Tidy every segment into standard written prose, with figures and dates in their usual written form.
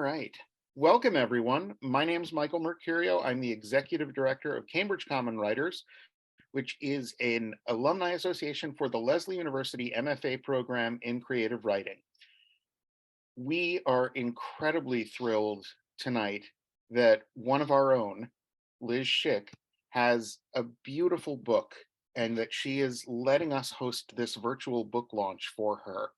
right. Welcome, everyone. My name is Michael Mercurio. I'm the Executive Director of Cambridge Common Writers, which is an alumni association for the Lesley University MFA program in creative writing. We are incredibly thrilled tonight that one of our own, Liz Shick, has a beautiful book and that she is letting us host this virtual book launch for her.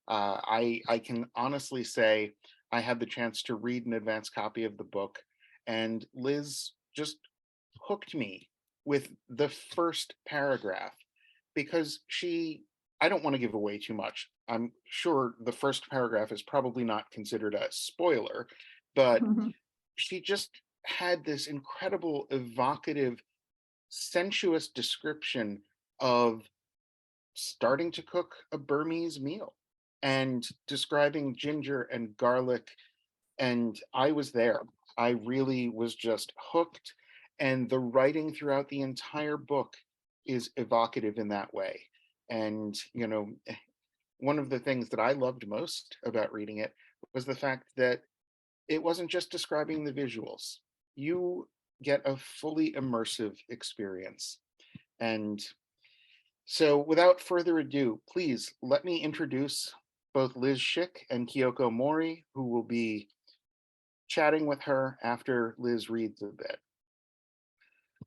I can honestly say I had the chance to read an advance copy of the book, and Liz just hooked me with the first paragraph because I don't want to give away too much. I'm sure the first paragraph is probably not considered a spoiler, but she just had this incredible, evocative, sensuous description of starting to cook a Burmese meal and describing ginger and garlic. And I was there. I really was just hooked. And the writing throughout the entire book is evocative in that way. And, one of the things that I loved most about reading it was the fact that it wasn't just describing the visuals. You get a fully immersive experience. And so without further ado, please let me introduce both Liz Shick and Kyoko Mori, who will be chatting with her after Liz reads a bit.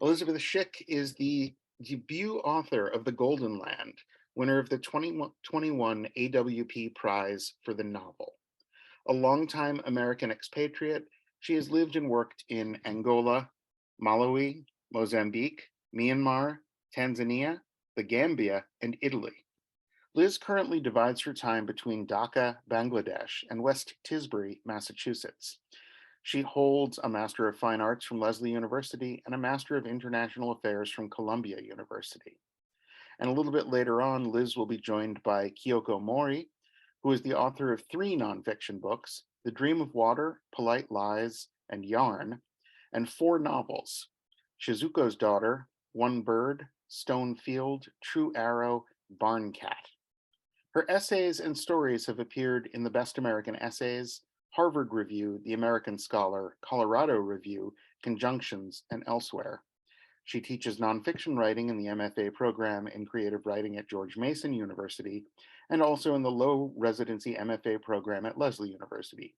Elizabeth Shick is the debut author of The Golden Land, winner of the 2021 AWP Prize for the novel. A longtime American expatriate, she has lived and worked in Angola, Malawi, Mozambique, Myanmar, Tanzania, the Gambia, and Italy. Liz currently divides her time between Dhaka, Bangladesh, and West Tisbury, Massachusetts. She holds a Master of Fine Arts from Lesley University and a Master of International Affairs from Columbia University. And a little bit later on, Liz will be joined by Kyoko Mori, who is the author of 3 nonfiction books, The Dream of Water, Polite Lies, and Yarn, and 4 novels, Shizuko's Daughter, One Bird, Stone Field, True Arrow, Barn Cat. Her essays and stories have appeared in the Best American Essays, Harvard Review, The American Scholar, Colorado Review, Conjunctions, and elsewhere. She teaches nonfiction writing in the MFA program in creative writing at George Mason University, and also in the low residency MFA program at Lesley University.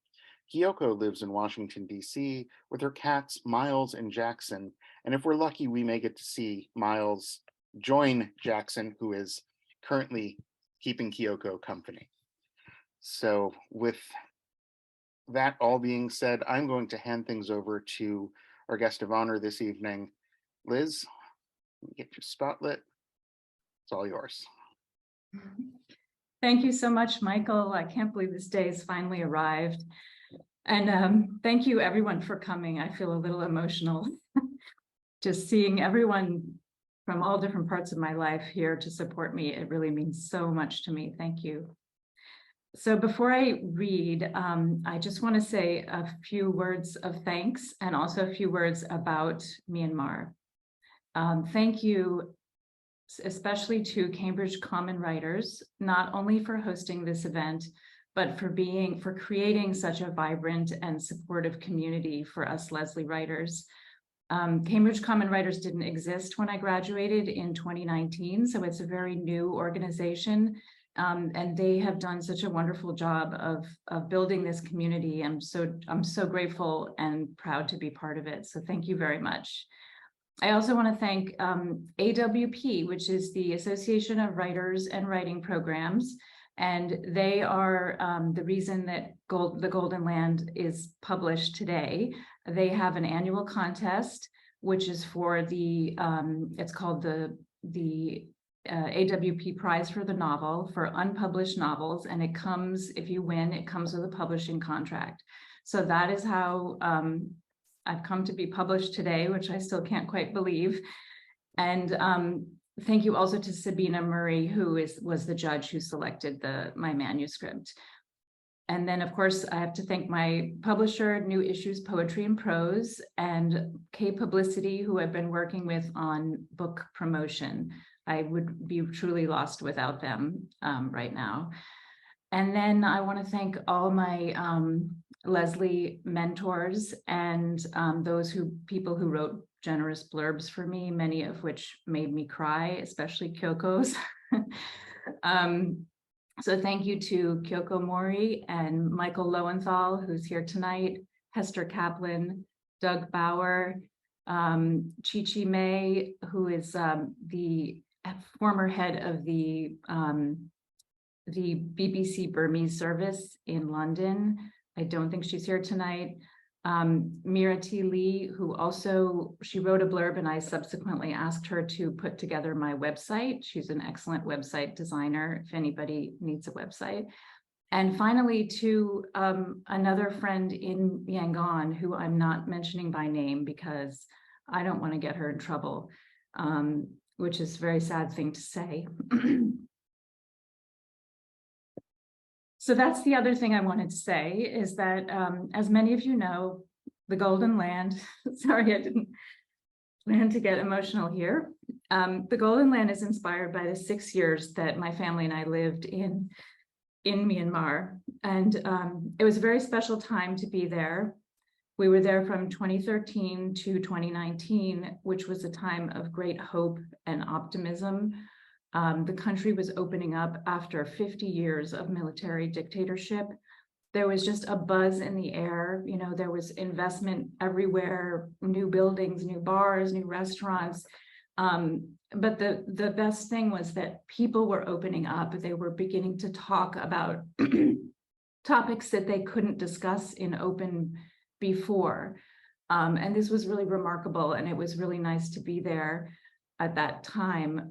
Kyoko lives in Washington, D.C. with her cats, Miles and Jackson, and if we're lucky, we may get to see Miles join Jackson, who is currently keeping Kyoko company. So with that all being said, I'm going to hand things over to our guest of honor this evening. Liz, get your spotlight. It's all yours. Thank you so much, Michael. I can't believe this day has finally arrived. And thank you everyone for coming. I feel a little emotional just seeing everyone from all different parts of my life here to support me. It really means so much to me. Thank you. So before I read, I just want to say a few words of thanks and also a few words about Myanmar. Thank you especially to Cambridge Common Writers, not only for hosting this event, but for creating such a vibrant and supportive community for us Lesley writers. Cambridge Common Writers didn't exist when I graduated in 2019, so it's a very new organization, and they have done such a wonderful job of building this community. I'm so grateful and proud to be part of it, so thank you very much. I also want to thank AWP, which is the Association of Writers and Writing Programs, and they are the reason that The Golden Land is published today. They have an annual contest, which is for it's called the AWP Prize for the novel, for unpublished novels, and it comes, if you win, it comes with a publishing contract. So that is how I've come to be published today, which I still can't quite believe. And thank you also to Sabina Murray, who was the judge who selected my manuscript. And then, of course, I have to thank my publisher, New Issues Poetry and Prose, and K Publicity, who I've been working with on book promotion. I would be truly lost without them right now. And then I want to thank all my Lesley mentors and people who wrote generous blurbs for me, many of which made me cry, especially Kyoko's. So thank you to Kyoko Mori and Michael Lowenthal, who's here tonight, Hester Kaplan, Doug Bauer, Chi May, who is the former head of the BBC Burmese service in London. I don't think she's here tonight. Mira T. Lee, who also, she wrote a blurb and I subsequently asked her to put together my website. She's an excellent website designer if anybody needs a website. And finally, to another friend in Yangon, who I'm not mentioning by name because I don't want to get her in trouble, which is a very sad thing to say. So that's the other thing I wanted to say is that, as many of you know, the Golden Land, sorry, I didn't plan to get emotional here. The Golden Land is inspired by the 6 years that my family and I lived in Myanmar. And it was a very special time to be there. We were there from 2013 to 2019, which was a time of great hope and optimism. The country was opening up after 50 years of military dictatorship. There was just a buzz in the air. You know, there was investment everywhere, new buildings, new bars, new restaurants. But the best thing was that people were opening up. They were beginning to talk about topics that they couldn't discuss in open before. And this was really remarkable. And it was really nice to be there at that time.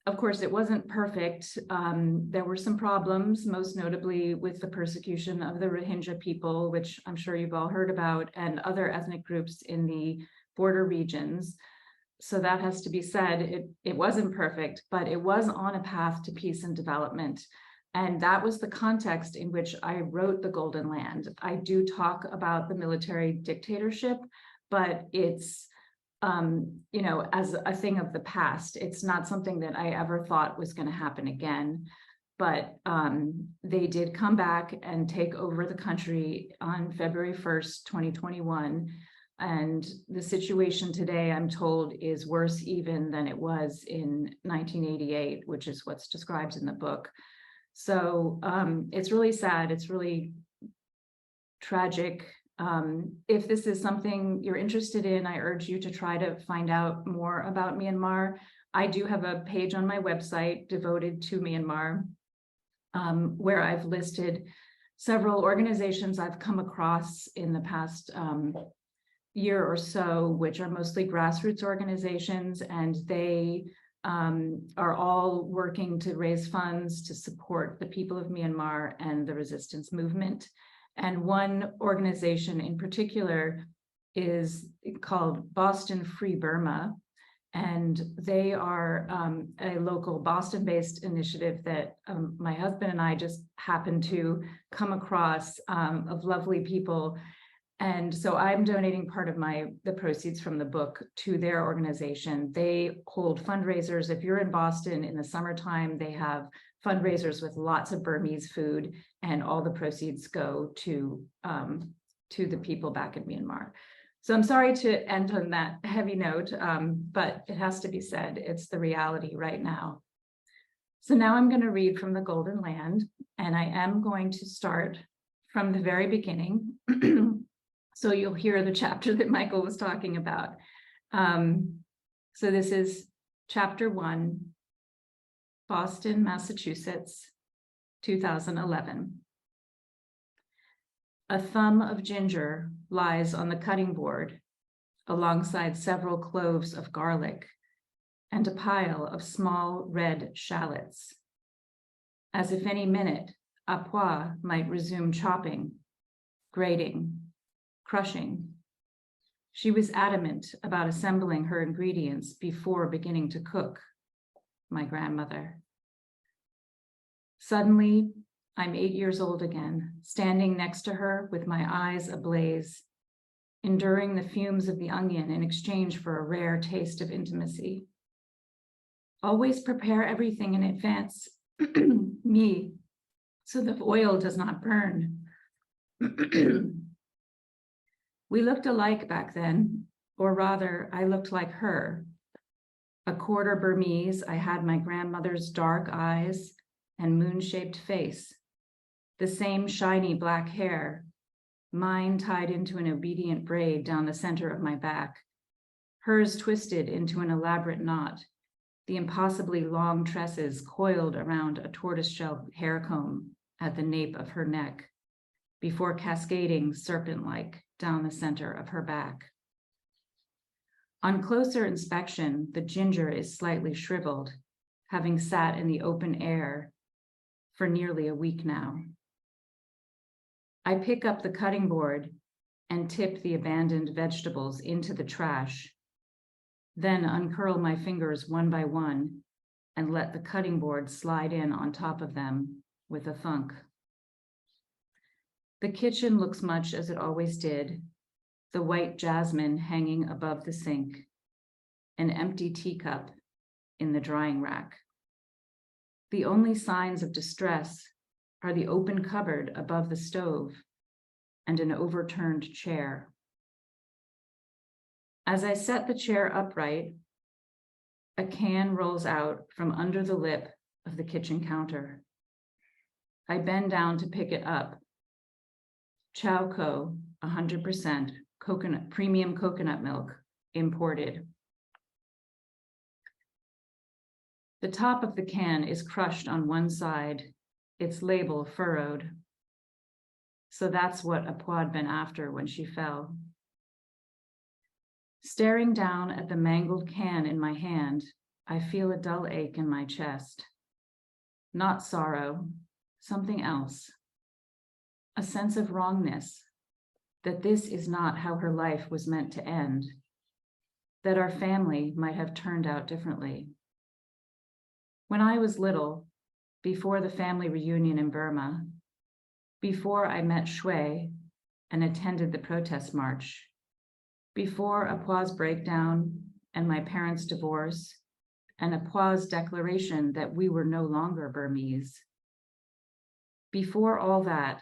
Of course, it wasn't perfect. There were some problems, most notably with the persecution of the Rohingya people, which I'm sure you've all heard about, and other ethnic groups in the border regions. So that has to be said. It wasn't perfect, but it was on a path to peace and development. And that was the context in which I wrote The Golden Land. I do talk about the military dictatorship, but it's you know, as a thing of the past. It's not something that I ever thought was going to happen again. But they did come back and take over the country on February 1st, 2021. And the situation today, I'm told, is worse even than it was in 1988, which is what's described in the book. So it's really sad. It's really tragic. If this is something you're interested in, I urge you to try to find out more about Myanmar. I do have a page on my website devoted to Myanmar, where I've listed several organizations I've come across in the past year or so, which are mostly grassroots organizations, and they are all working to raise funds to support the people of Myanmar and the resistance movement. And one organization in particular is called Boston Free Burma. And they are a local Boston-based initiative that my husband and I just happened to come across, of lovely people. And so I'm donating part of the proceeds from the book to their organization. They hold fundraisers. If you're in Boston in the summertime, they have fundraisers with lots of Burmese food, and all the proceeds go to the people back in Myanmar. So I'm sorry to end on that heavy note, but it has to be said. It's the reality right now. So now I'm going to read from The Golden Land, and I am going to start from the very beginning. So you'll hear the chapter that Michael was talking about. So this is chapter 1, Boston, Massachusetts, 2011. A thumb of ginger lies on the cutting board alongside several cloves of garlic and a pile of small red shallots. As if any minute, AWP might resume chopping, grating, crushing. She was adamant about assembling her ingredients before beginning to cook, my grandmother. Suddenly, I'm 8 years old again, standing next to her with my eyes ablaze, enduring the fumes of the onion in exchange for a rare taste of intimacy. Always prepare everything in advance, me, so the oil does not burn. We looked alike back then, or rather, I looked like her. A quarter Burmese, I had my grandmother's dark eyes and moon-shaped face, the same shiny black hair, mine tied into an obedient braid down the center of my back, hers twisted into an elaborate knot, the impossibly long tresses coiled around a tortoiseshell hair comb at the nape of her neck, before cascading serpent-like down the center of her back. On closer inspection, the ginger is slightly shriveled, having sat in the open air for nearly a week now. I pick up the cutting board and tip the abandoned vegetables into the trash, then uncurl my fingers one by one and let the cutting board slide in on top of them with a thunk. The kitchen looks much as it always did, the white jasmine hanging above the sink, an empty teacup in the drying rack. The only signs of distress are the open cupboard above the stove and an overturned chair. As I set the chair upright, a can rolls out from under the lip of the kitchen counter. I bend down to pick it up. Chowco, 100% coconut, premium coconut milk, imported. The top of the can is crushed on one side, its label furrowed. So that's what Apua had been after when she fell. Staring down at the mangled can in my hand, I feel a dull ache in my chest. Not sorrow, something else. A sense of wrongness, that this is not how her life was meant to end, that our family might have turned out differently. When I was little, before the family reunion in Burma, before I met Shui and attended the protest march, before Apua's breakdown and my parents' divorce, and Apua's declaration that we were no longer Burmese, before all that,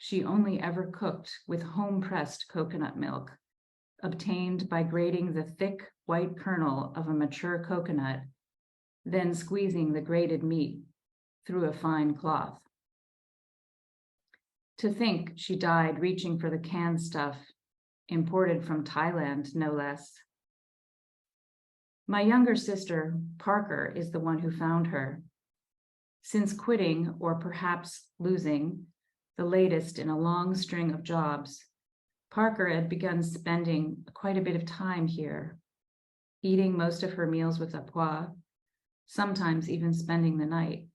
she only ever cooked with home-pressed coconut milk, obtained by grating the thick white kernel of a mature coconut, then squeezing the grated meat through a fine cloth. To think she died reaching for the canned stuff, imported from Thailand, no less. My younger sister, Parker, is the one who found her. Since quitting, or perhaps losing, the latest in a long string of jobs, Parker had begun spending quite a bit of time here, eating most of her meals with Apua, sometimes even spending the night.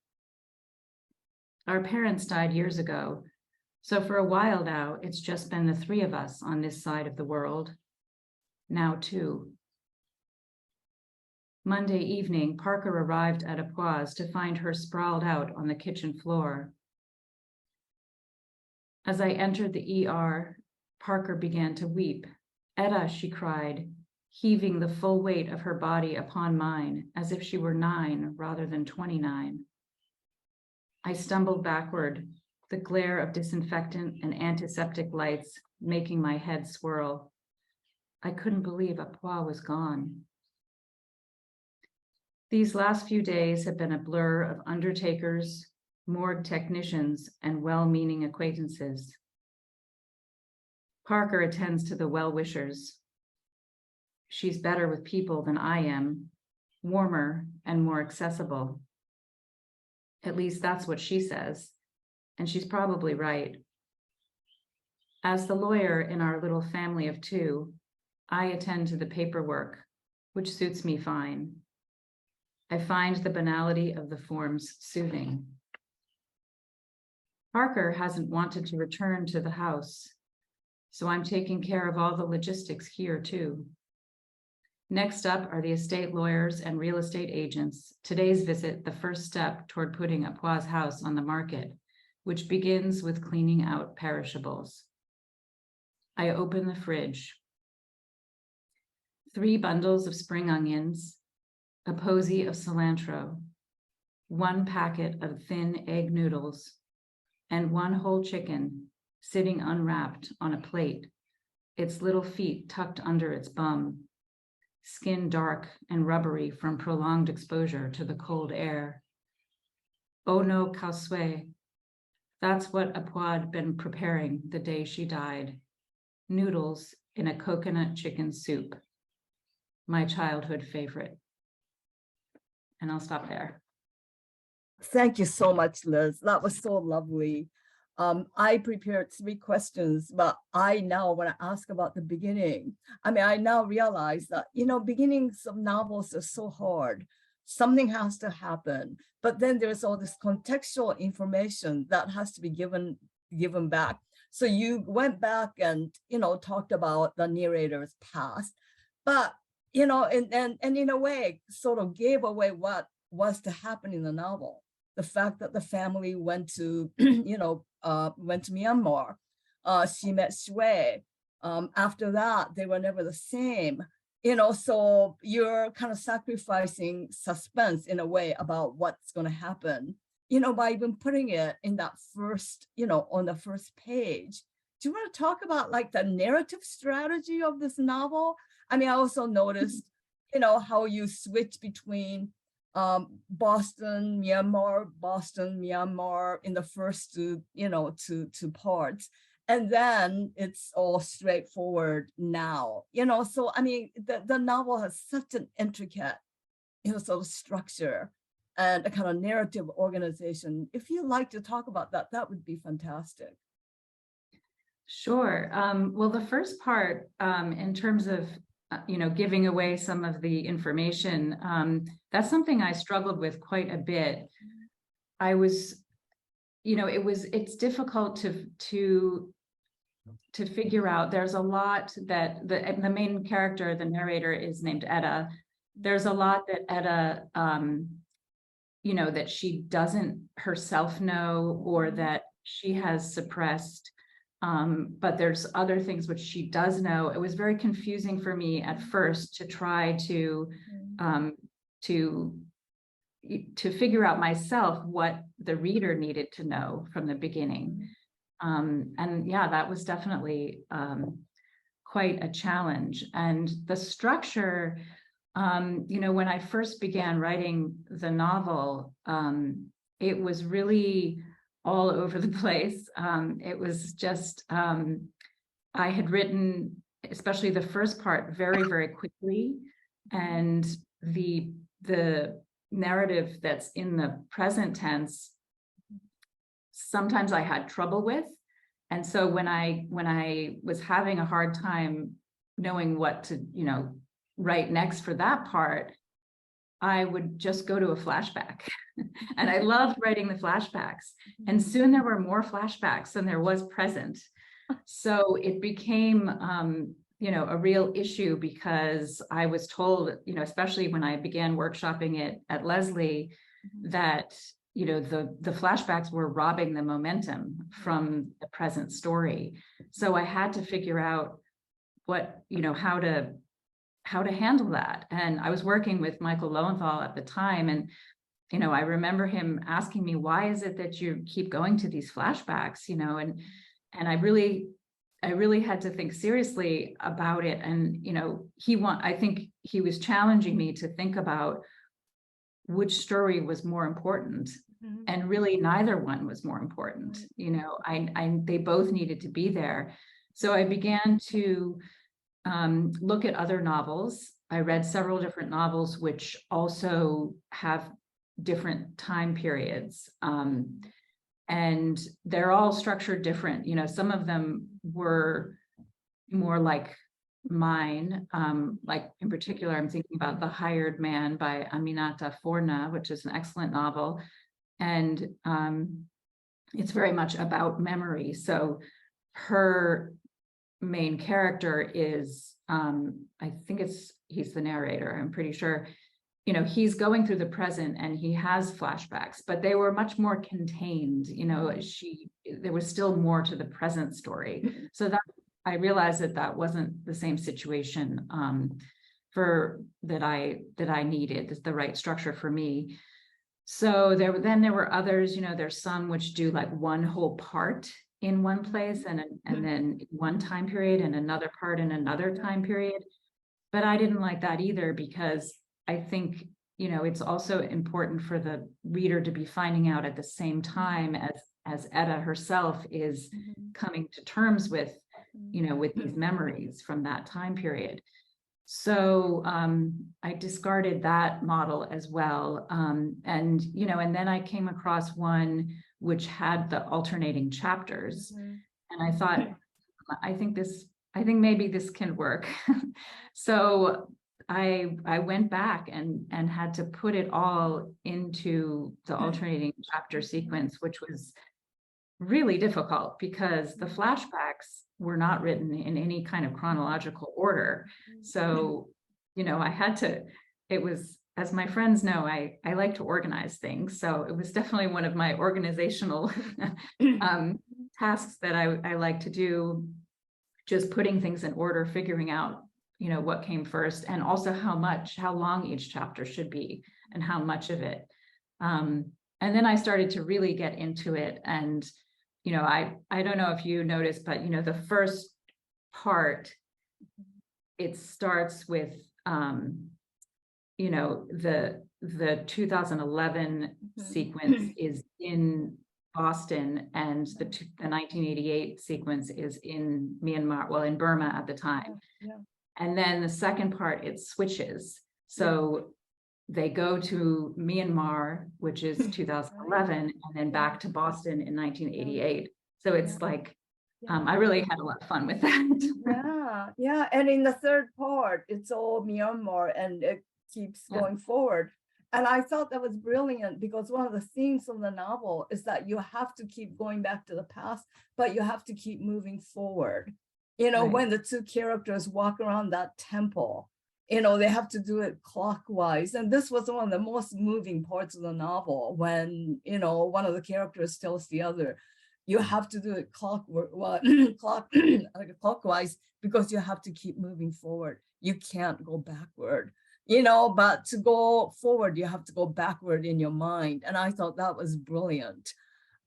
Our parents died years ago, so for a while now, it's just been the three of us on this side of the world. Now two. Monday evening, Parker arrived at Apua's to find her sprawled out on the kitchen floor. As I entered the ER, Parker began to weep. "Etta," she cried, heaving the full weight of her body upon mine as if she were 9 rather than 29. I stumbled backward, the glare of disinfectant and antiseptic lights making my head swirl. I couldn't believe Apua was gone. These last few days have been a blur of undertakers, morgue technicians, and well-meaning acquaintances. Parker attends to the well-wishers. She's better with people than I am, warmer and more accessible. At least that's what she says, and she's probably right. As the lawyer in our little family of 2, I attend to the paperwork, which suits me fine. I find the banality of the forms soothing. Parker hasn't wanted to return to the house, so I'm taking care of all the logistics here too. Next up are the estate lawyers and real estate agents. Today's visit, the first step toward putting Apua's house on the market, which begins with cleaning out perishables. I open the fridge. 3 bundles of spring onions, a posy of cilantro, 1 packet of thin egg noodles, and 1 whole chicken, sitting unwrapped on a plate, its little feet tucked under its bum, skin dark and rubbery from prolonged exposure to the cold air. Oh no, Kauswe. That's what Apwad been preparing the day she died. Noodles in a coconut chicken soup. My childhood favorite. And I'll stop there. Thank you so much, Liz. That was so lovely. I prepared 3 questions, but I now want to ask about the beginning. I mean, I now realize that, beginnings of novels are so hard. Something has to happen, but then there's all this contextual information that has to be given back. So you went back and, talked about the narrator's past, but, and in a way, sort of gave away what was to happen in the novel. The fact that the family went to, went to Myanmar. She met Shui. After that, they were never the same. So you're kind of sacrificing suspense in a way about what's going to happen, by even putting it in that first, on the first page. Do you want to talk about like the narrative strategy of this novel? I mean, I also noticed, how you switch between Boston, Myanmar in the first two parts. And then it's all straightforward now, so I mean, the novel has such an intricate, sort of structure and a kind of narrative organization. If you'd like to talk about that, that would be fantastic. Sure. Well, the first part, in terms of giving away some of the information, that's something I struggled with quite a bit. I was, it's difficult to figure out. There's a lot that the main character, the narrator, is named Etta. There's a lot that Etta, that she doesn't herself know, or that she has suppressed. But there's other things which she does know. It was very confusing for me at first to try to figure out myself what the reader needed to know from the beginning. And yeah, that was definitely quite a challenge. And the structure, when I first began writing the novel, it was really all over the place. It was just, I had written, especially the first part, very, very quickly. And the narrative that's in the present tense, sometimes I had trouble with. And so when I was having a hard time knowing what to, write next for that part, I would just go to a flashback. And I loved writing the flashbacks. And soon there were more flashbacks than there was present. So it became, a real issue, because I was told, especially when I began workshopping it at Lesley, that, the flashbacks were robbing the momentum from the present story. So I had to figure out what, how to handle that. And I was working with Michael Lowenthal at the time, and I remember him asking me, why is it that you keep going to these flashbacks, and I really had to think seriously about it. And, I think he was challenging me to think about which story was more important. And really neither one was more important. They both needed to be there. So I began to look at other novels. I read several different novels which also have different time periods, and they're all structured different. Some of them were more like mine, like in particular, I'm thinking about The Hired Man by Aminata Forna, which is an excellent novel, and it's very much about memory. So her main character is, I think he's the narrator, I'm pretty sure, he's going through the present and he has flashbacks, but they were much more contained. There was still more to the present story. So that I realized that wasn't the same situation that I needed, that's the right structure for me. So there were others, there's some which do like one whole part in one place and then one time period and another part in another time period. But I didn't like that either, because I think, you know, it's also important for the reader to be finding out at the same time as Etta herself is coming to terms with, you know, with these memories from that time period. So I discarded that model as well. And, you know, and then I came across one which had the alternating chapters. And I thought, I think maybe this can work. So I went back and had to put it all into the alternating chapter sequence, which was really difficult because the flashbacks were not written in any kind of chronological order. So, you know, I had to, it was, as my friends know, I like to organize things. So it was definitely one of my organizational tasks that I like to do, just putting things in order, figuring out, you know, what came first, and also how long each chapter should be and how much of it. And then I started to really get into it. And, you know, I don't know if you noticed, but, you know, the first part, it starts with, you know, the 2011 sequence is in Boston, and the 1988 sequence is in Myanmar, well, in Burma at the time. And then the second part, it switches. So they go to Myanmar, which is 2011, and then back to Boston in 1988. So it's like, I really had a lot of fun with that. Yeah. And in the third part, it's all Myanmar and it keeps going forward. And I thought that was brilliant, because one of the themes of the novel is that you have to keep going back to the past, but you have to keep moving forward. You know, when the two characters walk around that temple, you know, they have to do it clockwise. And this was one of the most moving parts of the novel, when, you know, one of the characters tells the other, you have to do it clockwise, because you have to keep moving forward. You can't go backward, you know, but to go forward, you have to go backward in your mind. And I thought that was brilliant.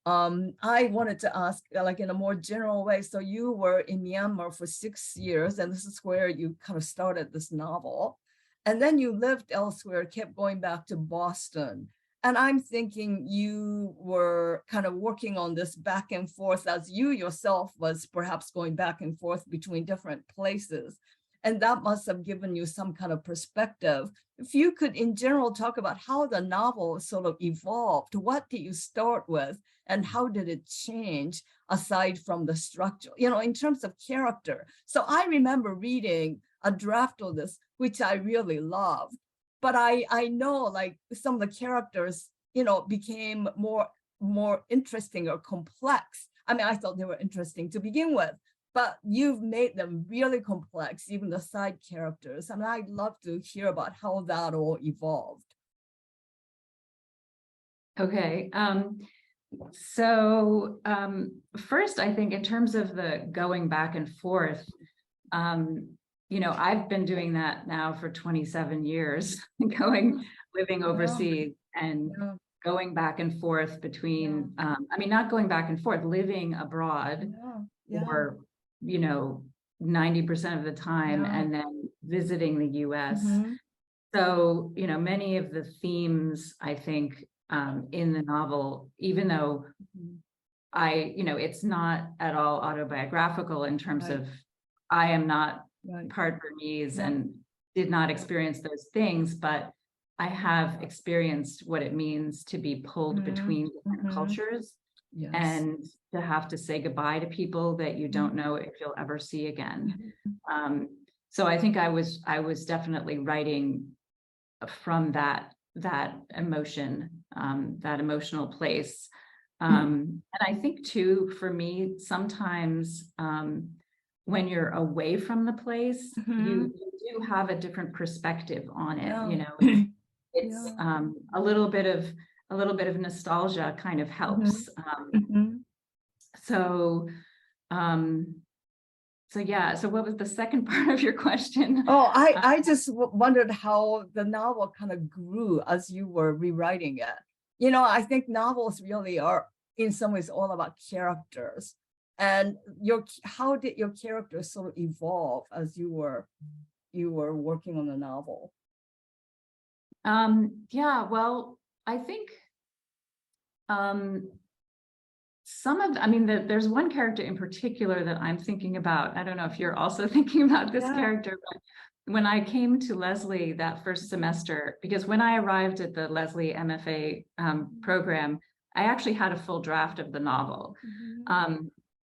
I wanted to ask, like, in a more general way. So you were in Myanmar for 6 years, and this is where you kind of started this novel. And then you lived elsewhere, kept going back to Boston. And I'm thinking you were kind of working on this back and forth, as you yourself was perhaps going back and forth between different places. And that must have given you some kind of perspective. If you could, in general, talk about how the novel sort of evolved. What did you start with, and how did it change aside from the structure, you know, in terms of character? So I remember reading a draft of this, which I really loved. But I know, like, some of the characters, you know, became more interesting or complex. I mean, I thought they were interesting to begin with, but you've made them really complex, even the side characters. And I'd love to hear about how that all evolved. Okay. So first, I think in terms of the going back and forth, you know, I've been doing that now for 27 years, living overseas and going back and forth between, I mean, not going back and forth, living abroad for, you know, 90% of the time, and then visiting the US. So, you know, many of the themes, I think, in the novel, even though you know, it's not at all autobiographical in terms of, I am not part Burmese and did not experience those things, but I have experienced what it means to be pulled between different cultures and to have to say goodbye to people that you don't know if you'll ever see again. So I think I was definitely writing from that emotion, that emotional place. And I think too, for me, sometimes when you're away from the place, you do have a different perspective on it. You know, it's a little bit of nostalgia kind of helps. So yeah. So what was the second part of your question? Oh, I just wondered how the novel kind of grew as you were rewriting it. You know, I think novels really are in some ways all about characters. And how did your character sort of evolve as you were working on the novel? Yeah, well, I think there's one character in particular that I'm thinking about. I don't know if you're also thinking about this character, but when I came to Lesley that first semester, because when I arrived at the Lesley MFA program, I actually had a full draft of the novel.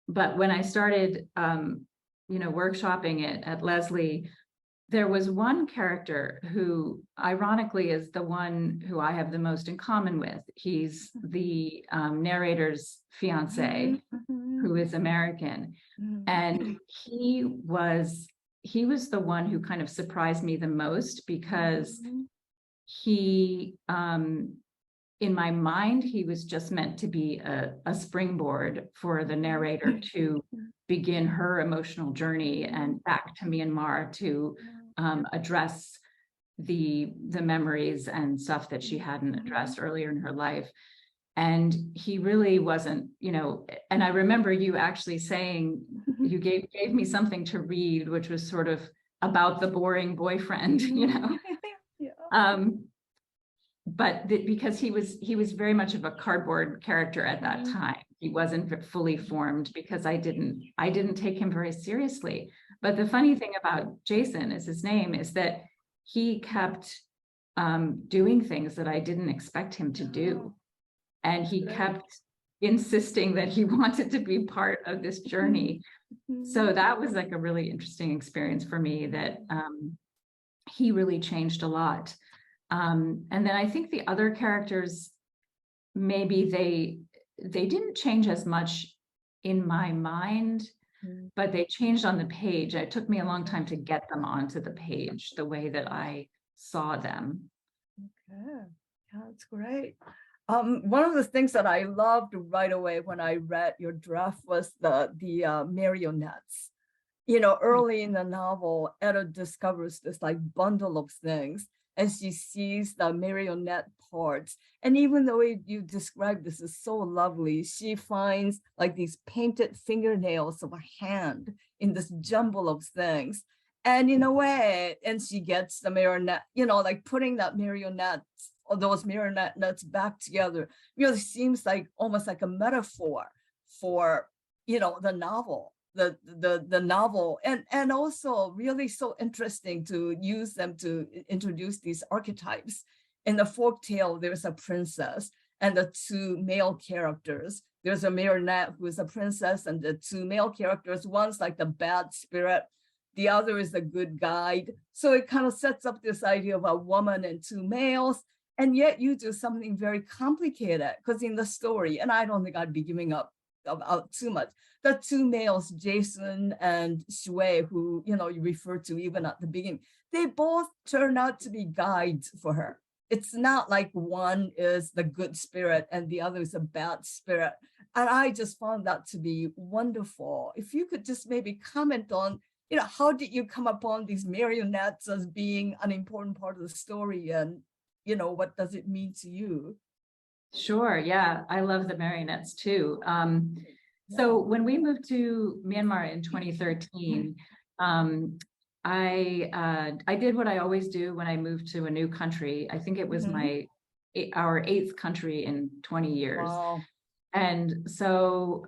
But when I started, workshopping it at Lesley, there was one character who ironically is the one who I have the most in common with. He's the narrator's fiance, who is American. And he was the one who kind of surprised me the most, because he, in my mind, he was just meant to be a springboard for the narrator to begin her emotional journey and back to Myanmar to address the memories and stuff that she hadn't addressed earlier in her life. And he really wasn't, and I remember you actually saying, you gave me something to read, which was sort of about the boring boyfriend, but because he was very much of a cardboard character at that time. He wasn't fully formed because I didn't take him very seriously. But the funny thing about Jason, is his name, is that he kept doing things that I didn't expect him to do. And he kept insisting that he wanted to be part of this journey. So that was like a really interesting experience for me, that he really changed a lot. And then I think the other characters, maybe they didn't change as much in my mind, but they changed on the page. It took me a long time to get them onto the page the way that I saw them. Okay, yeah, that's great. One of the things that I loved right away when I read your draft was the marionettes. Early in the novel, Etta discovers this like bundle of things, and she sees the marionette parts. And even the way you describe this is so lovely, she finds like these painted fingernails of a hand in this jumble of things. And in a way, and she gets the marionette, like putting that marionette or those marionettes back together really seems like almost like a metaphor for, the novel. The novel, and also really so interesting to use them to introduce these archetypes. In the folktale, there's a princess and the two male characters. There's a marionette who is a princess, and the two male characters, one's like the bad spirit, the other is the good guide. So it kind of sets up this idea of a woman and two males, and yet you do something very complicated, because in the story, and I don't think I'd be giving up about too much, the two males, Jason and Shui, who you refer to even at the beginning, they both turn out to be guides for her. It's not like one is the good spirit and the other is a bad spirit. And I just found that to be wonderful. If you could just maybe comment on, how did you come upon these marionettes as being an important part of the story, and what does it mean to you? Sure. Yeah, I love the marionettes too. So when we moved to Myanmar in 2013, I did what I always do when I moved to a new country. I think it was our 8th country in 20 years. Wow. And so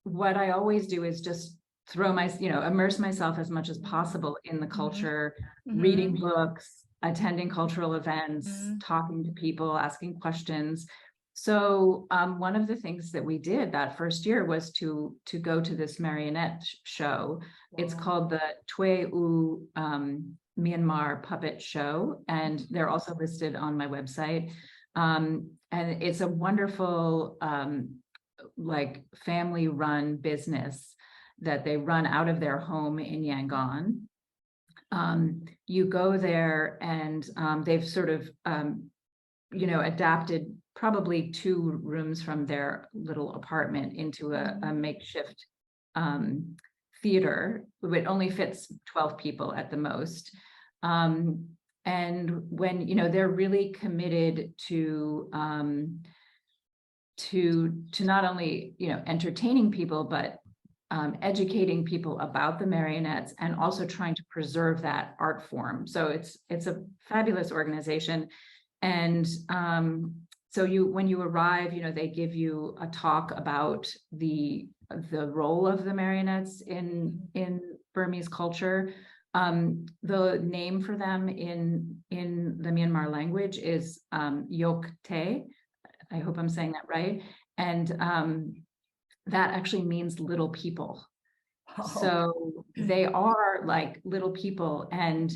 what I always do is just immerse myself as much as possible in the culture, reading books, attending cultural events, talking to people, asking questions. So one of the things that we did that first year was to go to this marionette show. Wow. It's called the Tue U Myanmar Puppet Show, and they're also listed on my website. And it's a wonderful like family-run business that they run out of their home in Yangon. You go there, and they've sort of adapted probably 2 rooms from their little apartment into a makeshift theater. It only fits 12 people at the most. And when they're really committed to not only entertaining people, but educating people about the marionettes and also trying to preserve that art form. So it's a fabulous organization. And so when you arrive, they give you a talk about the role of the marionettes in Burmese culture. The name for them in the Myanmar language is Yok Te. I hope I'm saying that right. And that actually means little people. Oh. So they are like little people. And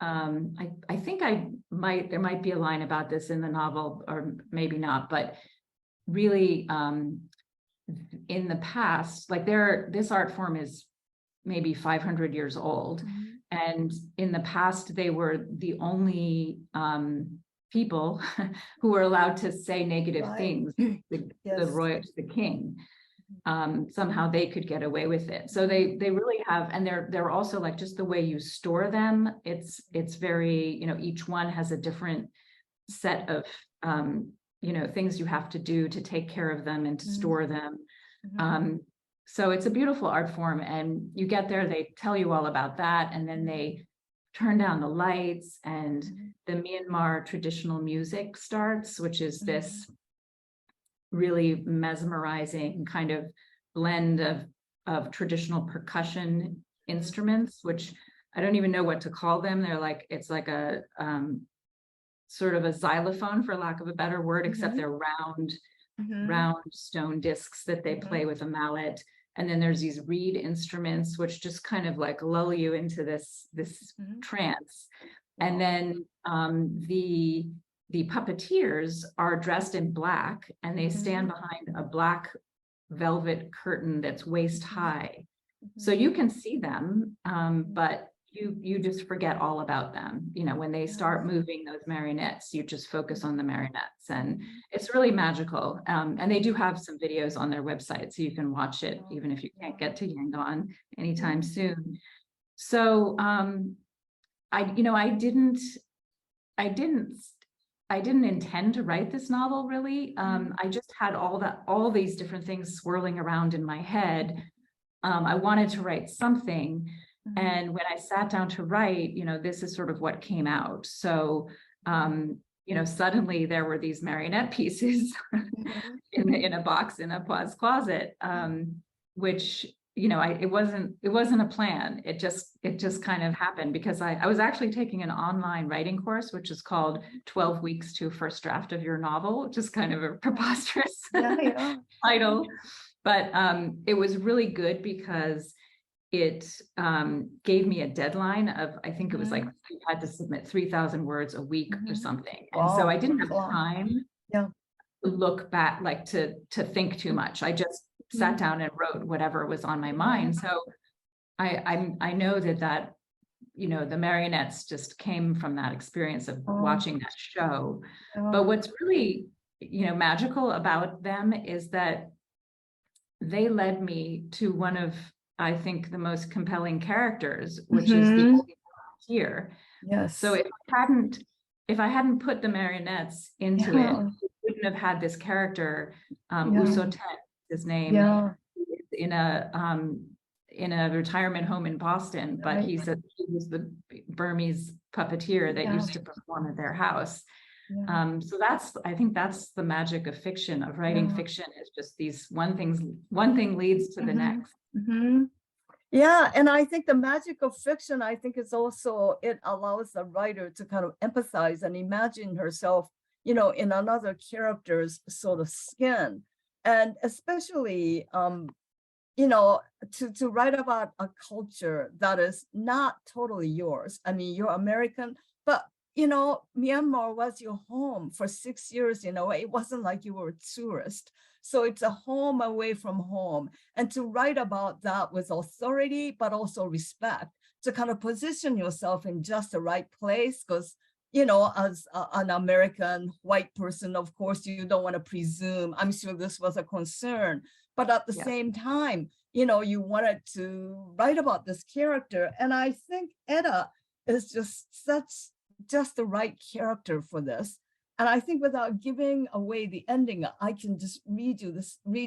I think there might be a line about this in the novel, or maybe not, but really in the past, like this art form is maybe 500 years old. Mm-hmm. And in the past, they were the only people who were allowed to say negative things, the king. Somehow they could get away with it. So they really have, and they're also like just the way you store them. It's very, each one has a different set of things you have to do to take care of them and to store them. So it's a beautiful art form, and you get there, they tell you all about that, and then they turn down the lights, and the Myanmar traditional music starts, which is this really mesmerizing kind of blend of traditional percussion instruments, which I don't even know what to call them. It's like a sort of a xylophone, for lack of a better word, except they're round stone discs that they play with a mallet. And then there's these reed instruments, which just kind of like lull you into this trance. And then the puppeteers are dressed in black, and they stand behind a black velvet curtain that's waist high. So you can see them, but you just forget all about them. When they start moving those marionettes, you just focus on the marionettes, and it's really magical. And they do have some videos on their website, so you can watch it even if you can't get to Yangon anytime soon. So I didn't intend to write this novel, really. I just had all these different things swirling around in my head. I wanted to write something. And when I sat down to write, this is sort of what came out. So, suddenly there were these marionette pieces in a box in a Pa's closet, which, it wasn't a plan. It just kind of happened, because I was actually taking an online writing course, which is called 12 Weeks to First Draft of Your Novel, which is kind of a preposterous title. But it was really good because it gave me a deadline of, I think it was like, you had to submit 3,000 words a week or something. And so I didn't have time to look back, like to think too much. I just sat down and wrote whatever was on my mind. So I know that the marionettes just came from that experience of watching that show. But what's really, magical about them is that they led me to one of, I think, the most compelling characters, which is the volunteer. Yes. So if I hadn't put the marionettes into it, we wouldn't have had this character, Usoten, his name, in a retirement home in Boston, but he was the Burmese puppeteer that used to perform at their house. So I think that's the magic of fiction, of writing fiction, is just these one thing leads to the next. Yeah, and I think the magic of fiction, I think, is also, it allows the writer to kind of empathize and imagine herself, in another character's sort of skin. And especially, to write about a culture that is not totally yours. I mean, you're American, but Myanmar was your home for 6 years. It wasn't like you were a tourist. So it's a home away from home. And to write about that with authority, but also respect, to kind of position yourself in just the right place. Because, as an American white person, of course, you don't want to presume. I'm sure this was a concern. But at the same time, you wanted to write about this character. And I think Etta is just the right character for this. And I think without giving away the ending, I can just read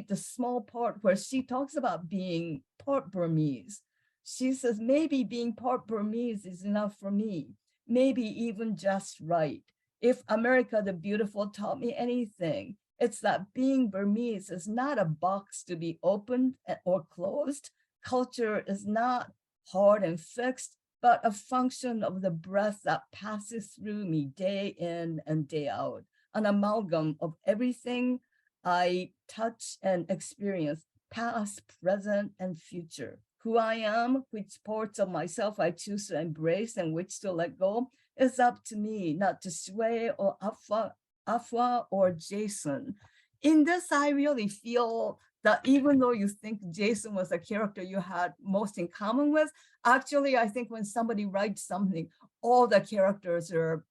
the small part where she talks about being part Burmese. She says, maybe being part Burmese is enough for me, maybe even just right. If America the Beautiful taught me anything, it's that being Burmese is not a box to be opened or closed. Culture is not hard and fixed, but a function of the breath that passes through me day in and day out, an amalgam of everything I touch and experience, past, present, and future. Who I am, which parts of myself I choose to embrace and which to let go, is up to me, not to Sway or Afua or Jason. In this, I really feel that even though you think Jason was a character you had most in common with, actually, I think when somebody writes something, all the characters are,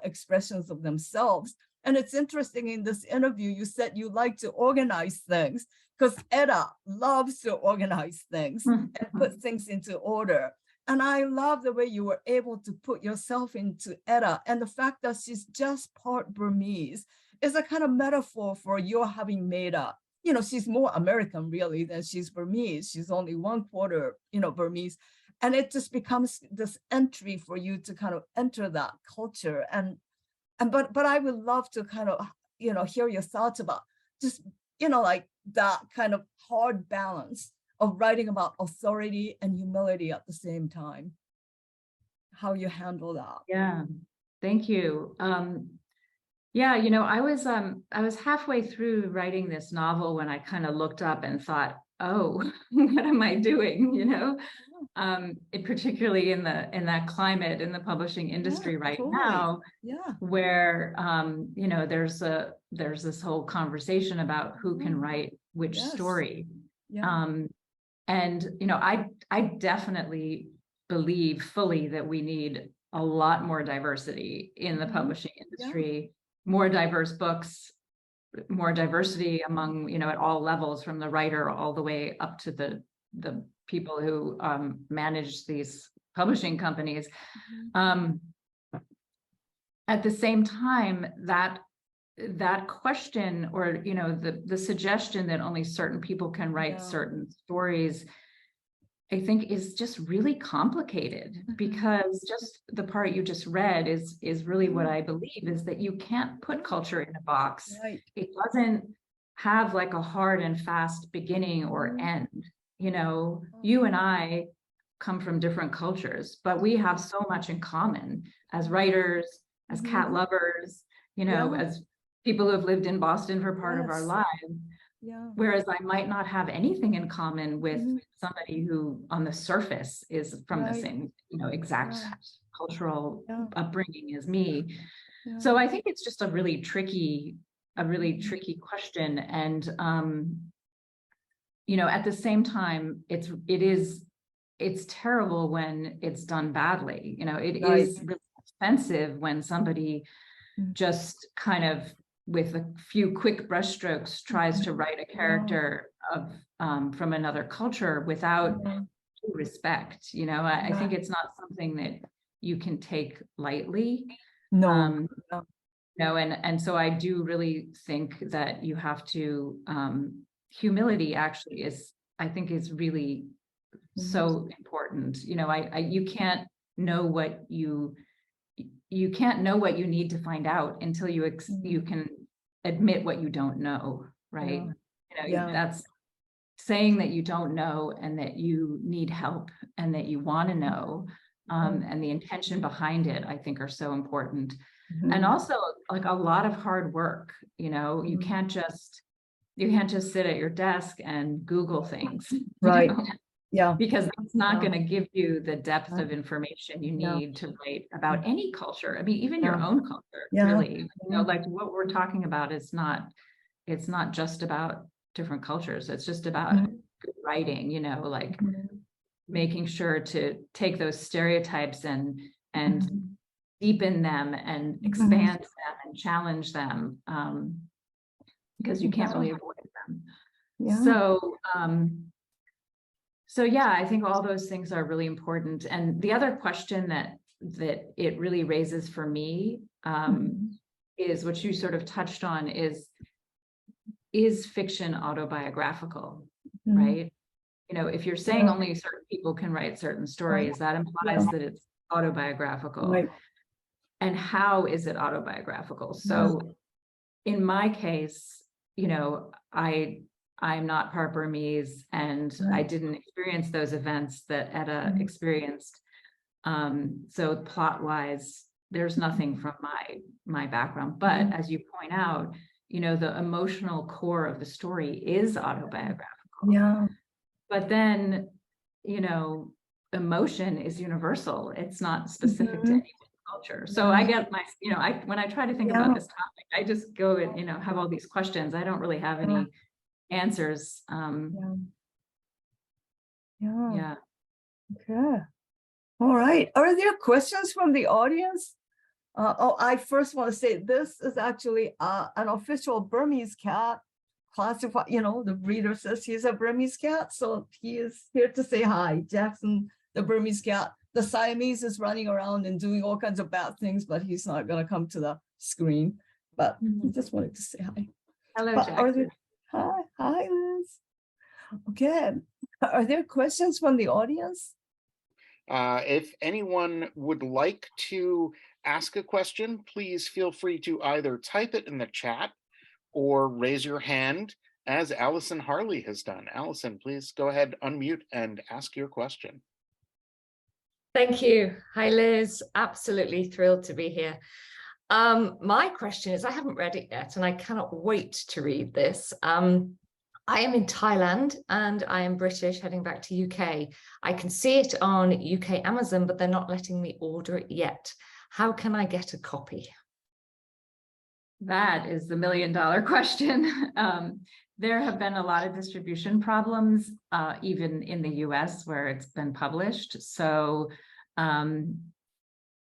expressions of themselves. And it's interesting in this interview, you said you like to organize things because Etta loves to organize things and put things into order. And I love the way you were able to put yourself into Etta, and the fact that she's just part Burmese is a kind of metaphor for your having made up. She's more American really than she's Burmese. She's only 1/4, Burmese. And it just becomes this entry for you to kind of enter that culture. But I would love to kind of, hear your thoughts about just, like that kind of hard balance of writing about authority and humility at the same time, how you handle that. Yeah, thank you. Yeah, I was halfway through writing this novel when I kind of looked up and thought, oh, what am I doing? Particularly in that climate in the publishing industry right totally. now, Yeah, where there's this whole conversation about who can write which story. Yeah. And I definitely believe fully that we need a lot more diversity in the publishing industry, more diverse books, more diversity among, at all levels, from the writer all the way up to the people who manage these publishing companies. At the same time, that question, or the suggestion that only certain people can write certain stories, I think is just really complicated, because just the part you just read is really what I believe, is that you can't put culture in a box. Right. It doesn't have like a hard and fast beginning or end. You and I come from different cultures, but we have so much in common as writers, as cat lovers, as people who have lived in Boston for part of our lives. Whereas I might not have anything in common with somebody who on the surface is from the same, exact cultural upbringing as me. So I think it's just a really tricky question. And, at the same time, it's terrible when it's done badly. It is really offensive when somebody just kind of, with a few quick brushstrokes, tries to write a character from another culture without respect. I think it's not something that you can take lightly. And so I do really think that you have to, humility actually I think is really so important. You can't know what you can't know what you need to find out until you can admit what you don't know, right? That's saying that you don't know and that you need help and that you want to know, and the intention behind it, I think, are so important. And also like a lot of hard work. You can't just sit at your desk and Google things, right? Because it's not going to give you the depth of information you need to write about any culture. I mean, even your own culture, really. Like what we're talking about is it's not just about different cultures. It's just about good writing, like making sure to take those stereotypes and deepen them and expand them and challenge them, because you can't really avoid them. So yeah, I think all those things are really important. And the other question that it really raises for me, is what you sort of touched on is fiction autobiographical, right? You know, if you're saying only certain people can write certain stories, that implies that it's autobiographical. Right. And how is it autobiographical? So in my case, you know, I'm not part Burmese, and I didn't experience those events that Etta experienced. So plot-wise, there's nothing from my background. But as you point out, you know, the emotional core of the story is autobiographical. Yeah. But then, you know, emotion is universal. It's not specific to any culture. So I get my, you know, when I try to think about this topic, I just go and, you know, have all these questions. I don't really have any answers. Yeah. Okay. All right. Are there questions from the audience? I first want to say this is actually an official Burmese cat classified, you know, the breeder says he's a Burmese cat. So he is here to say hi. Jackson, the Burmese cat. The Siamese is running around and doing all kinds of bad things, but he's not going to come to the screen. But I just wanted to say hi. Hello, But Jackson. hi, Liz. Okay. Are there questions from the audience? If anyone would like to ask a question, please feel free to either type it in the chat or raise your hand, as Allison Harley has done. Allison, please go ahead, unmute, and ask your question. Thank you. Hi, Liz. Absolutely thrilled to be here. My question is, I haven't read it yet, and I cannot wait to read this. I am in Thailand and I am British, heading back to UK. I can see it on UK Amazon, but they're not letting me order it yet. How can I get a copy? That is the $1 million question. There have been a lot of distribution problems, even in the US where it's been published. So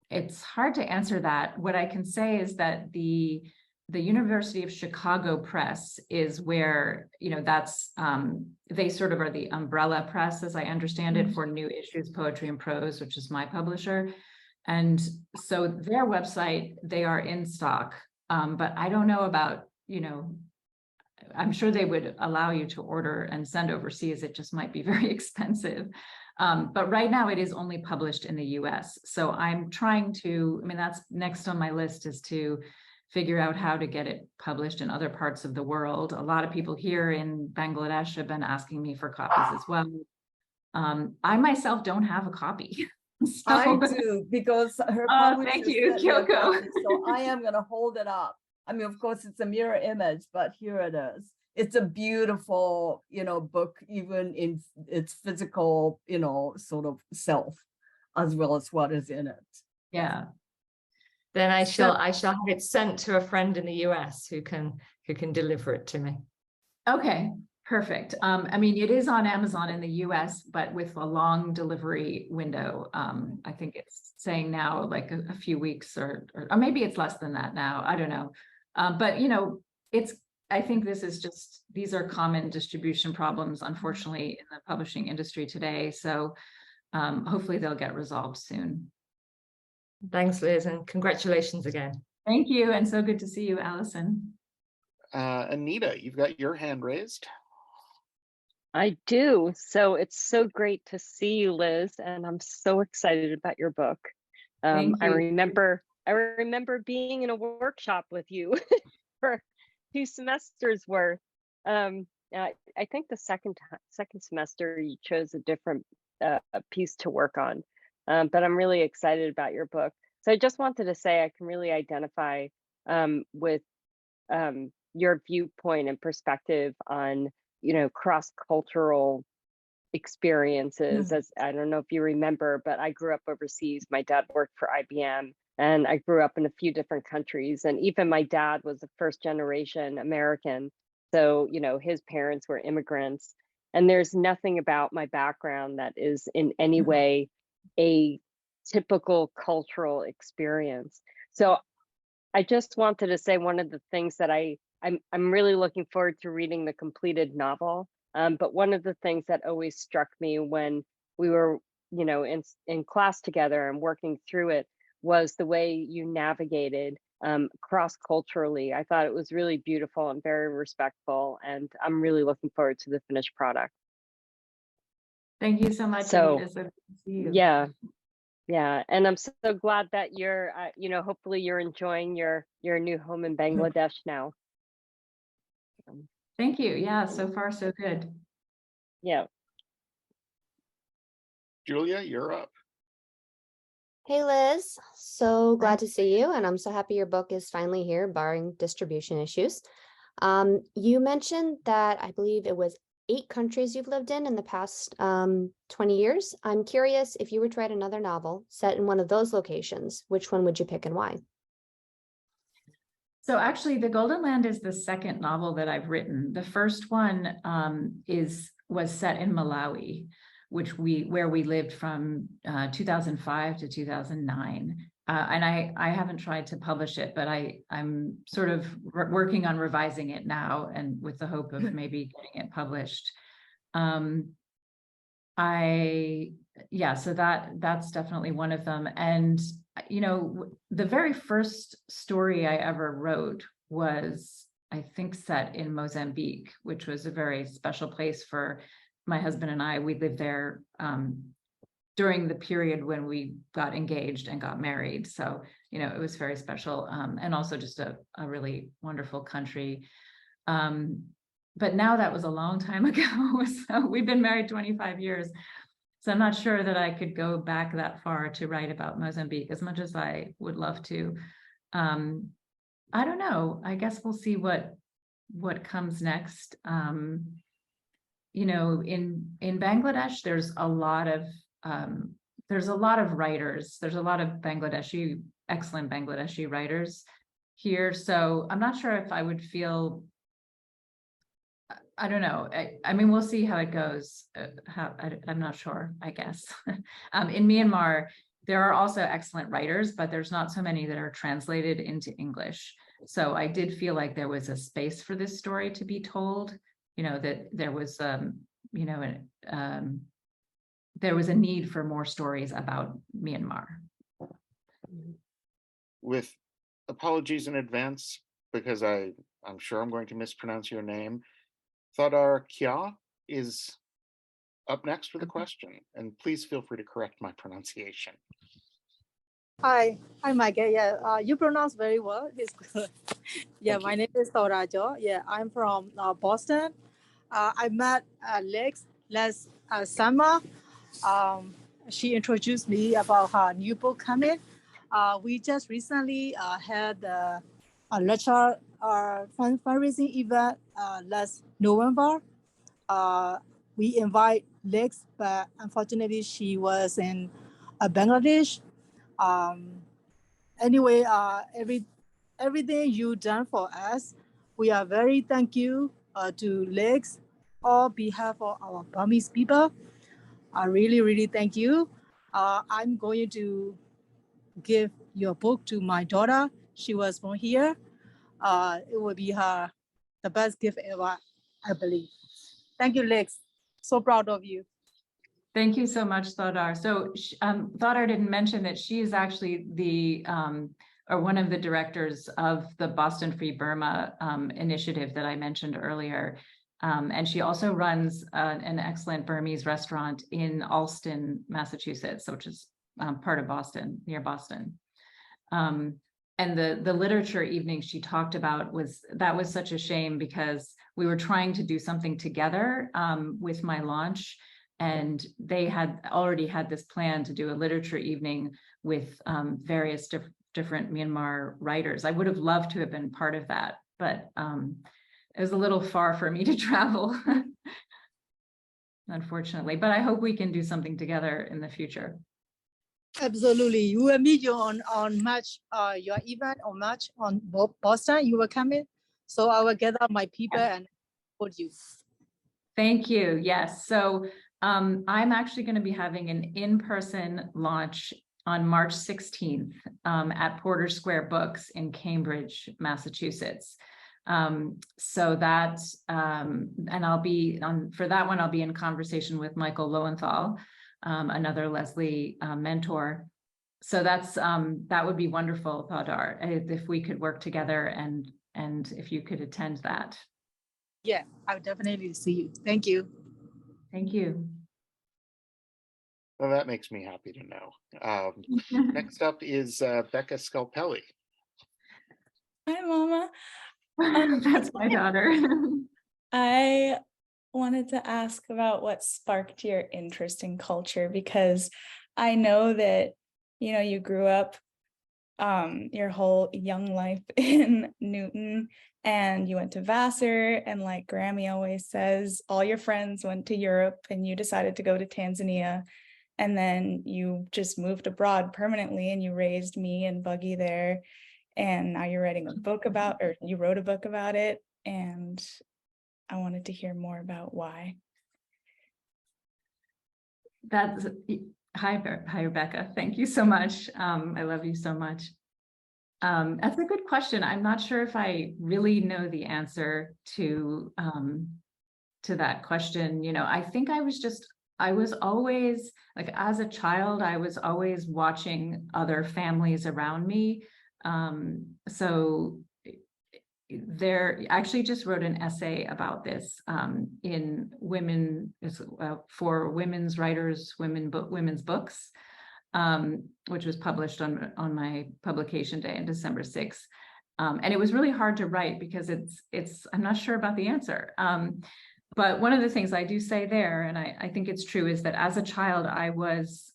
it's hard to answer that. What I can say is that the University of Chicago Press is where, you know, that's, they sort of are the umbrella press, as I understand it, for New Issues, Poetry and Prose, which is my publisher. And so their website, they are in stock. But I don't know about, you know, I'm sure they would allow you to order and send overseas. It just might be very expensive. But right now it is only published in the US. So I'm trying to, I mean, that's next on my list, is to figure out how to get it published in other parts of the world. A lot of people here in Bangladesh have been asking me for copies as well. I myself don't have a copy. So, I do, because her publisher thank you, sent me a Kyoko. copy, so I am going to hold it up. I mean, of course, it's a mirror image, but here it is. It's a beautiful, you know, book, even in its physical, you know, sort of self, as well as what is in it. Yeah. Then I shall have it sent to a friend in the US who can deliver it to me. Okay, perfect. I mean, it is on Amazon in the US, but with a long delivery window. I think it's saying now like a few weeks or maybe it's less than that now. I don't know. But, you know, I think these are common distribution problems, unfortunately, in the publishing industry today. So hopefully they'll get resolved soon. Thanks, Liz, and congratulations again. Thank you, and so good to see you, Allison. Anita, you've got your hand raised. I do. So it's so great to see you, Liz, and I'm so excited about your book. Thank I you. remember being in a workshop with you for 2 semesters worth. I think the second semester you chose a different piece to work on, but I'm really excited about your book. So I just wanted to say I can really identify with your viewpoint and perspective on, you know, cross-cultural experiences. As I don't know if you remember, but I grew up overseas. My dad worked for IBM, and I grew up in a few different countries. And even my dad was a first-generation American. So, you know, his parents were immigrants. And there's nothing about my background that is in any way a typical cultural experience. So I just wanted to say one of the things that I'm really looking forward to reading the completed novel. But one of the things that always struck me when we were, you know, in class together and working through it was the way you navigated cross-culturally. I thought it was really beautiful and very respectful, and I'm really looking forward to the finished product. Thank you so much. So, Anita. So good to see you. Yeah, and I'm so glad that you're, hopefully you're enjoying your new home in Bangladesh now. Thank you. Yeah, so far so good. Yeah. Julia, you're up. Hey Liz, so glad to see you, and I'm so happy your book is finally here, barring distribution issues. You mentioned that I believe it was 8 countries you've lived in the past 20 years. I'm curious, if you were to write another novel set in one of those locations, which one would you pick and why? So actually, The Golden Land is the second novel that I've written. The first one was set in Malawi, where we lived from 2005 to 2009. And I haven't tried to publish it, but I'm sort of working on revising it now, and with the hope of maybe getting it published. So that's definitely one of them. And the very first story I ever wrote was, I think, set in Mozambique, which was a very special place for my husband and I. We lived there during the period when we got engaged and got married. So, it was very special, and also just a really wonderful country. But now that was a long time ago. So we've been married 25 years. So I'm not sure that I could go back that far to write about Mozambique, as much as I would love to. I don't know. I guess we'll see what comes next. In Bangladesh, there's a lot of writers. There's a lot of excellent Bangladeshi writers here. So I'm not sure if I would feel, I don't know. I mean, we'll see how it goes. I'm not sure, I guess. In Myanmar, there are also excellent writers, but there's not so many that are translated into English. So I did feel like there was a space for this story to be told, that there was, there was a need for more stories about Myanmar. With apologies in advance, because I'm sure I'm going to mispronounce your name, Thadar Kya is up next with a question, and please feel free to correct my pronunciation. Hi, Michael. Yeah, you pronounce very well. It's good. Yeah, my name is Thora Jo. Yeah, I'm from Boston. I met last summer. She introduced me about her new book coming. We just recently had a lecture fundraising event last November. We invite Lex, but unfortunately she was in Bangladesh. Anyway, everything you done for us, we are very thank you to Lex on behalf of our Burmese people. I really, really thank you. I'm going to give your book to my daughter. She was born here. It will be the best gift ever, I believe. Thank you, Lex. So proud of you. Thank you so much, Thadar. So Thadar didn't mention that she is actually one of the directors of the Boston Free Burma initiative that I mentioned earlier. And she also runs an excellent Burmese restaurant in Allston, Massachusetts, which is part of Boston, near Boston. And the literature evening she talked about was such a shame, because we were trying to do something together with my launch, and they had already had this plan to do a literature evening with various different Myanmar writers. I would have loved to have been part of that, but it was a little far for me to travel, unfortunately. But I hope we can do something together in the future. Absolutely. We will meet you on March, your event on March on Boston. You will come in. So I will gather my people and support you. Thank you. Yes. So I'm actually going to be having an in-person launch on March 16th at Porter Square Books in Cambridge, Massachusetts. So that, and I'll be for that one, I'll be in conversation with Michael Lowenthal, another Lesley mentor. so that's that would be wonderful, Thadar, if we could work together and if you could attend that. Yeah, I would definitely see you. Thank you. Thank you. Well, that makes me happy to know. Next up is Becca Scalpelli. Hi, Mama. That's my daughter. I wanted to ask about what sparked your interest in culture, because I know that, you know, you grew up your whole young life in Newton and you went to Vassar, and like Grammy always says, all your friends went to Europe and you decided to go to Tanzania, and then you just moved abroad permanently and you raised me and Buggy there, and now you're writing a book about, or you wrote a book about it, and I wanted to hear more about why. That's hi, Rebecca. Thank you so much. I love you so much. That's a good question. I'm not sure if I really know the answer to that question. You know, I think I was always, like, as a child, I was always watching other families around me. So there, I actually just wrote an essay about this in Women, for Women's Writers, Women's Books, which was published on my publication day on December 6th. And it was really hard to write because I'm not sure about the answer. But one of the things I do say there, and I think it's true, is that as a child, I was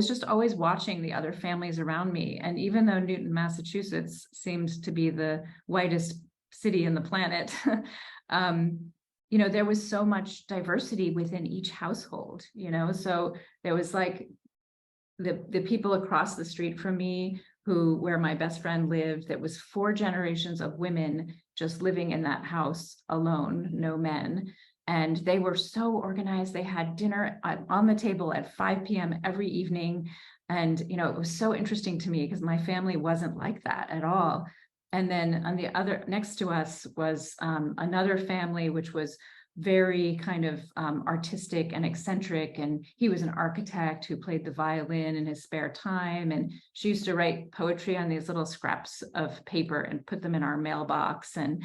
just always watching the other families around me. And even though Newton, Massachusetts seemed to be the whitest city in the planet, you know, there was so much diversity within each household, you know, so there was like the people across the street from me where my best friend lived, that was 4 generations of women just living in that house alone, no men. And they were so organized. They had dinner on the table at 5 p.m. every evening. And, you know, it was so interesting to me because my family wasn't like that at all. And then on the other, next to us was another family, which was very kind of artistic and eccentric. And he was an architect who played the violin in his spare time. And she used to write poetry on these little scraps of paper and put them in our mailbox. And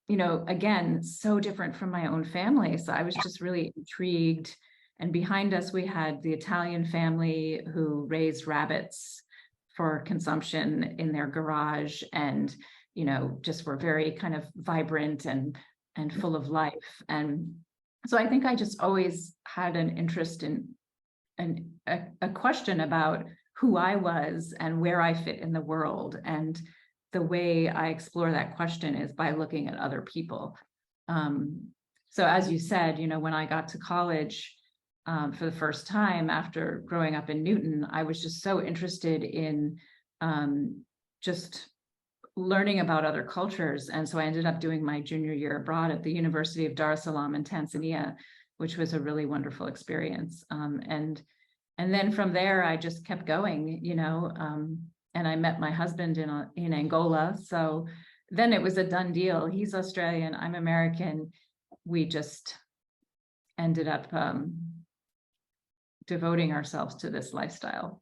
you know, again, so different from my own family. So I was just really intrigued. And behind us, we had the Italian family who raised rabbits for consumption in their garage, and, you know, just were very kind of vibrant and full of life. And so I think I just always had an interest in a question about who I was and where I fit in the world. And the way I explore that question is by looking at other people. So as you said, you know, when I got to college for the first time after growing up in Newton, I was just so interested in just learning about other cultures. And so I ended up doing my junior year abroad at the University of Dar es Salaam in Tanzania, which was a really wonderful experience. And then from there, I just kept going, you know, and I met my husband in Angola. So then it was a done deal. He's Australian, I'm American. We just ended up devoting ourselves to this lifestyle.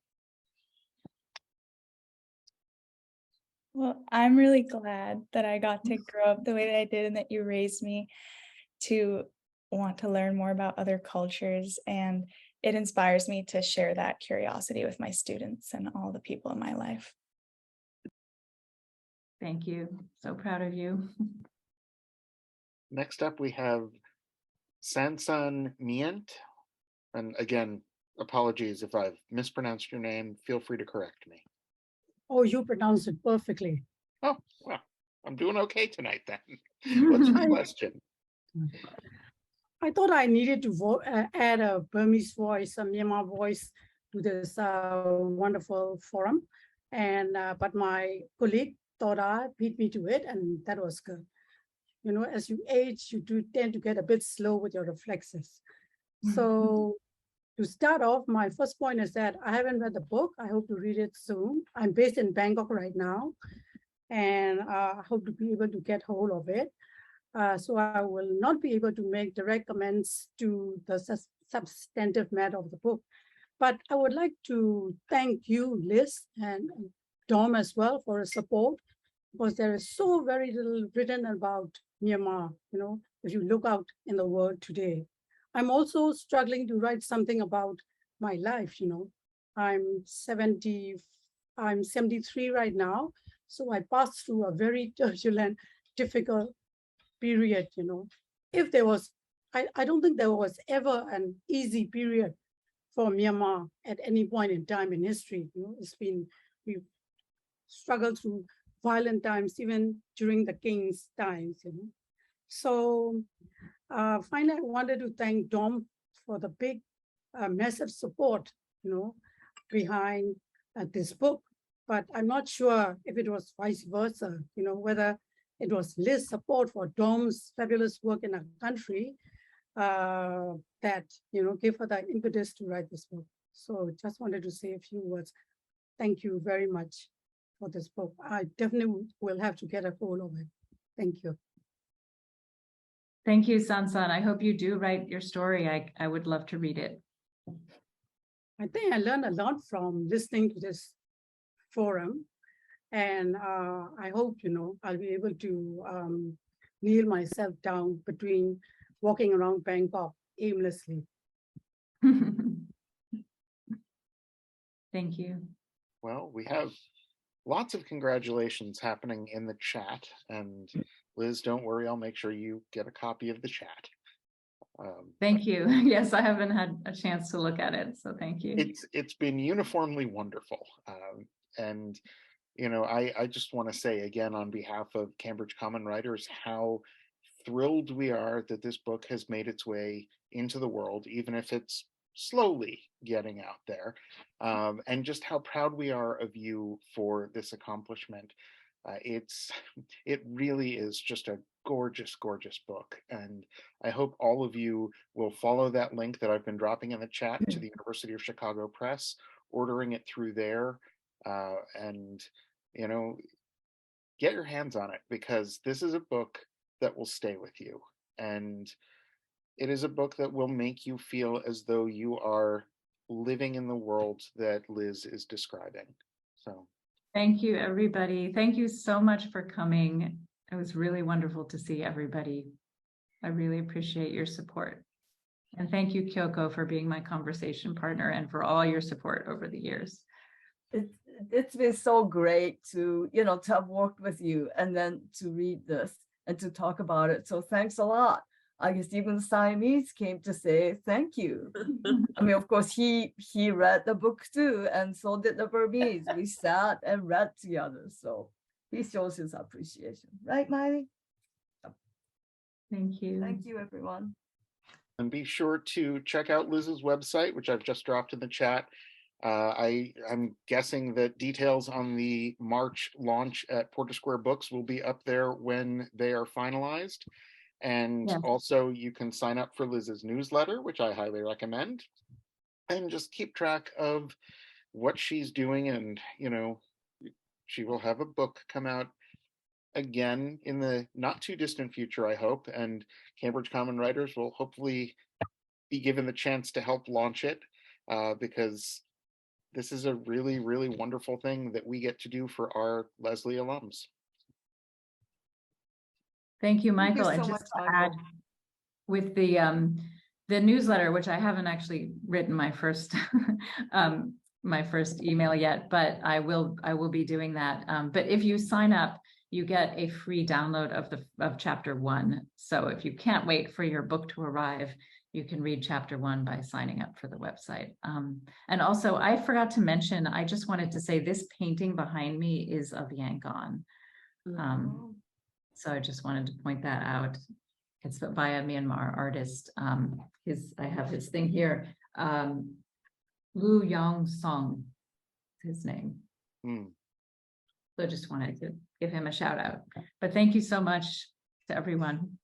Well, I'm really glad that I got to grow up the way that I did, and that you raised me to want to learn more about other cultures. And it inspires me to share that curiosity with my students and all the people in my life. Thank you. So proud of you. Next up, we have Sansan Mient. And again, apologies if I've mispronounced your name. Feel free to correct me. Oh, you pronounced it perfectly. Oh, well, I'm doing okay tonight then. What's your question? I thought I needed to add a Burmese voice, a Myanmar voice to this wonderful forum. And but my colleague Tora beat me to it, and that was good. You know, as you age, you do tend to get a bit slow with your reflexes. So to start off, my first point is that I haven't read the book. I hope to read it soon. I'm based in Bangkok right now, and I hope to be able to get hold of it. So I will not be able to make direct comments to the substantive matter of the book. But I would like to thank you, Liz, and Dom as well for his support, because there is so very little written about Myanmar, if you look out in the world today. I'm also struggling to write something about my life, I'm 73 right now. So I passed through a very turbulent, difficult period, If there was, I don't think there was ever an easy period for Myanmar at any point in time in history. We've struggled through violent times, even during the king's times, So finally, I wanted to thank Dom for the big, massive support, behind this book. But I'm not sure if it was vice versa, whether it was Liz's support for Dom's fabulous work in our country that, gave her the impetus to write this book. So just wanted to say a few words. Thank you very much for this book. I definitely will have to get a hold of it. Thank you. Thank you, Sansan. I hope you do write your story. I would love to read it. I think I learned a lot from listening to this forum. And I hope, I'll be able to kneel myself down between walking around Bangkok aimlessly. Thank you. Well, we have lots of congratulations happening in the chat. And Liz, don't worry, I'll make sure you get a copy of the chat. Thank you. Yes, I haven't had a chance to look at it, so thank you. It's been uniformly wonderful. And I just want to say again on behalf of Cambridge Common Writers how thrilled we are that this book has made its way into the world, even if it's slowly getting out there, and just how proud we are of you for this accomplishment. It really is just a gorgeous, gorgeous book. And I hope all of you will follow that link that I've been dropping in the chat to the University of Chicago Press, ordering it through there, and, get your hands on it, because this is a book that will stay with you. And it is a book that will make you feel as though you are living in the world that Liz is describing. So. Thank you, everybody. Thank you so much for coming. It was really wonderful to see everybody. I really appreciate your support. And thank you, Kyoko, for being my conversation partner and for all your support over the years. It's been so great to, to have worked with you and then to read this and to talk about it. So thanks a lot. I guess even Siamese came to say thank you. I mean, of course, he read the book too, and so did the Burmese. We sat and read together. So he shows his appreciation. Right, Miley? Thank you. Thank you, everyone. And be sure to check out Liz's website, which I've just dropped in the chat. I'm guessing that details on the March launch at Porter Square Books will be up there when they are finalized. And yes. Also you can sign up for Liz's newsletter, which I highly recommend, and just keep track of what she's doing. And, she will have a book come out again in the not too distant future, I hope. And Cambridge Common Writers will hopefully be given the chance to help launch it, because this is a really, really wonderful thing that we get to do for our Lesley alums. Thank you, Michael. Thank you so and just much, to add, with the newsletter, which I haven't actually written my first my first email yet, but I will be doing that. But if you sign up, you get a free download of chapter 1. So if you can't wait for your book to arrive, you can read chapter 1 by signing up for the website. And also, I forgot to mention, I just wanted to say this painting behind me is of Yangon. So I just wanted to point that out. It's by a Myanmar artist. I have his thing here. Lu Yong Song is his name. So I just wanted to give him a shout out. But thank you so much to everyone.